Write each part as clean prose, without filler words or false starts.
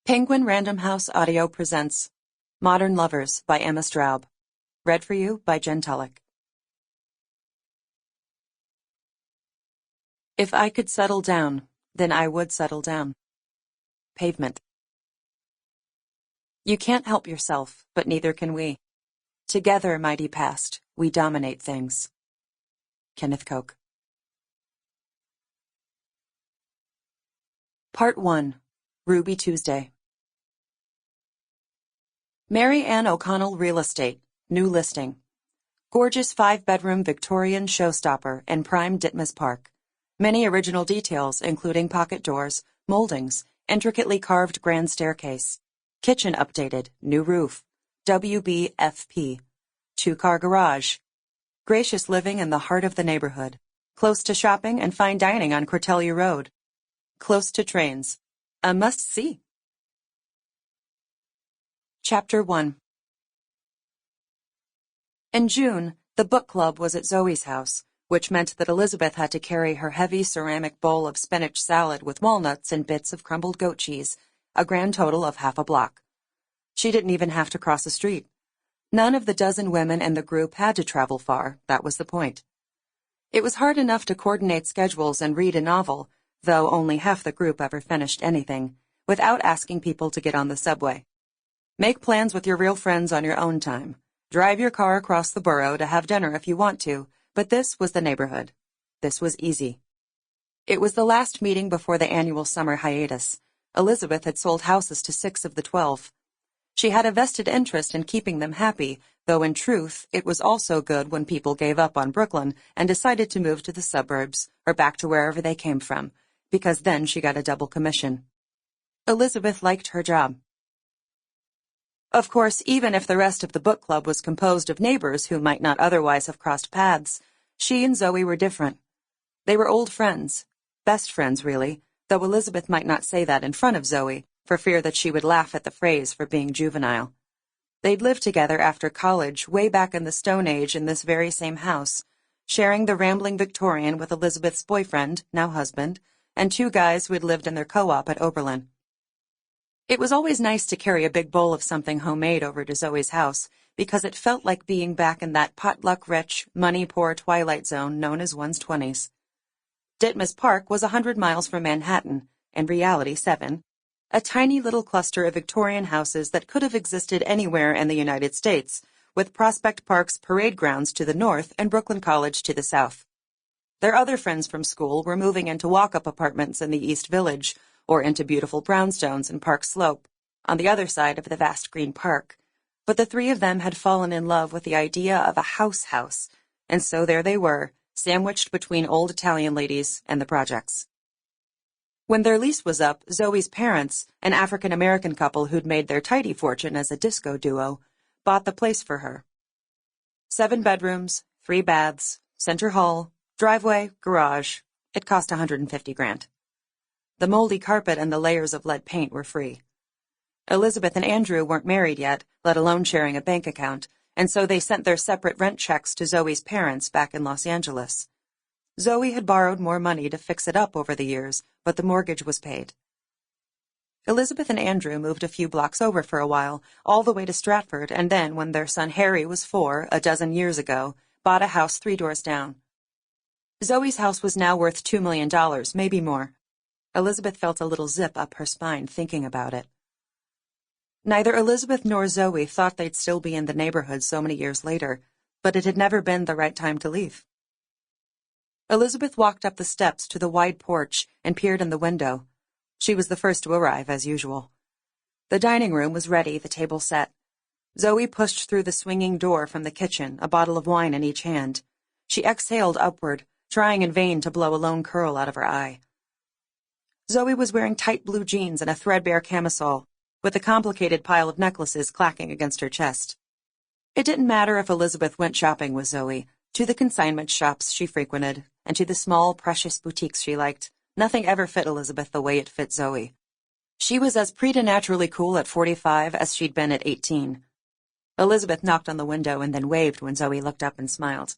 Penguin Random House Audio presents Modern Lovers by Emma Straub. Read for you by Jen Tullock. If I could settle down, then I would settle down. Pavement. You can't help yourself, but neither can we. Together, mighty past, we dominate things. Kenneth Koch. Part 1. Ruby Tuesday. Mary Ann O'Connell Real Estate, new listing. Gorgeous 5-bedroom Victorian showstopper in prime Ditmas Park. Many original details, including pocket doors, moldings, intricately carved grand staircase. Kitchen updated, new roof. WBFP. 2-car garage. Gracious living in the heart of the neighborhood. Close to shopping and fine dining on Cortellia Road. Close to trains. A must-see. Chapter 1. In June, the book club was at Zoe's house, which meant that Elizabeth had to carry her heavy ceramic bowl of spinach salad with walnuts and bits of crumbled goat cheese, a grand total of half a block. She didn't even have to cross a street. None of the dozen women in the group had to travel far, that was the point. It was hard enough to coordinate schedules and read a novel, though only half the group ever finished anything, without asking people to get on the subway. Make plans with your real friends on your own time. Drive your car across the borough to have dinner if you want to, but this was the neighborhood. This was easy. It was the last meeting before the annual summer hiatus. Elizabeth had sold houses to 6 of the 12. She had a vested interest in keeping them happy, though in truth it was also good when people gave up on Brooklyn and decided to move to the suburbs or back to wherever they came from, because then she got a double commission. Elizabeth liked her job. Of course, even if the rest of the book club was composed of neighbors who might not otherwise have crossed paths, she and Zoe were different. They were old friends, best friends really, though Elizabeth might not say that in front of Zoe, for fear that she would laugh at the phrase for being juvenile. They'd lived together after college way back in the Stone Age in this very same house, sharing the rambling Victorian with Elizabeth's boyfriend, now husband, and 2 guys who had lived in their co-op at Oberlin. It was always nice to carry a big bowl of something homemade over to Zoe's house, because it felt like being back in that potluck-rich, money-poor twilight zone known as one's 20s. Ditmas Park was 100 miles from Manhattan, in reality 7, a tiny little cluster of Victorian houses that could have existed anywhere in the United States, with Prospect Park's parade grounds to the north and Brooklyn College to the south. Their other friends from school were moving into walk-up apartments in the East Village, or into beautiful brownstones in Park Slope, on the other side of the vast green park. But the 3 of them had fallen in love with the idea of a house, and so there they were, sandwiched between old Italian ladies and the projects. When their lease was up, Zoe's parents, an African-American couple who'd made their tidy fortune as a disco duo, bought the place for her. 7 bedrooms, 3 baths, center hall, driveway, garage. It cost $150,000. The moldy carpet and the layers of lead paint were free. Elizabeth and Andrew weren't married yet, let alone sharing a bank account, and so they sent their separate rent checks to Zoe's parents back in Los Angeles. Zoe had borrowed more money to fix it up over the years, but the mortgage was paid. Elizabeth and Andrew moved a few blocks over for a while, all the way to Stratford, and then, when their son Harry was 4, a dozen years ago, bought a house 3 doors down. Zoe's house was now worth $2 million, maybe more. Elizabeth felt a little zip up her spine thinking about it. Neither Elizabeth nor Zoe thought they'd still be in the neighborhood so many years later, but it had never been the right time to leave. Elizabeth walked up the steps to the wide porch and peered in the window. She was the first to arrive, as usual. The dining room was ready, the table set. Zoe pushed through the swinging door from the kitchen, a bottle of wine in each hand. She exhaled upward, trying in vain to blow a lone curl out of her eye. Zoe was wearing tight blue jeans and a threadbare camisole, with a complicated pile of necklaces clacking against her chest. It didn't matter if Elizabeth went shopping with Zoe, to the consignment shops she frequented, and to the small, precious boutiques she liked. Nothing ever fit Elizabeth the way it fit Zoe. She was as preternaturally cool at 45 as she'd been at 18. Elizabeth knocked on the window and then waved when Zoe looked up and smiled,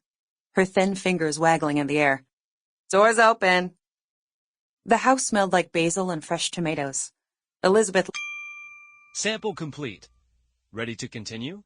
her thin fingers waggling in the air. "Door's open." The house smelled like basil and fresh tomatoes. Elizabeth Sample complete. Ready to continue?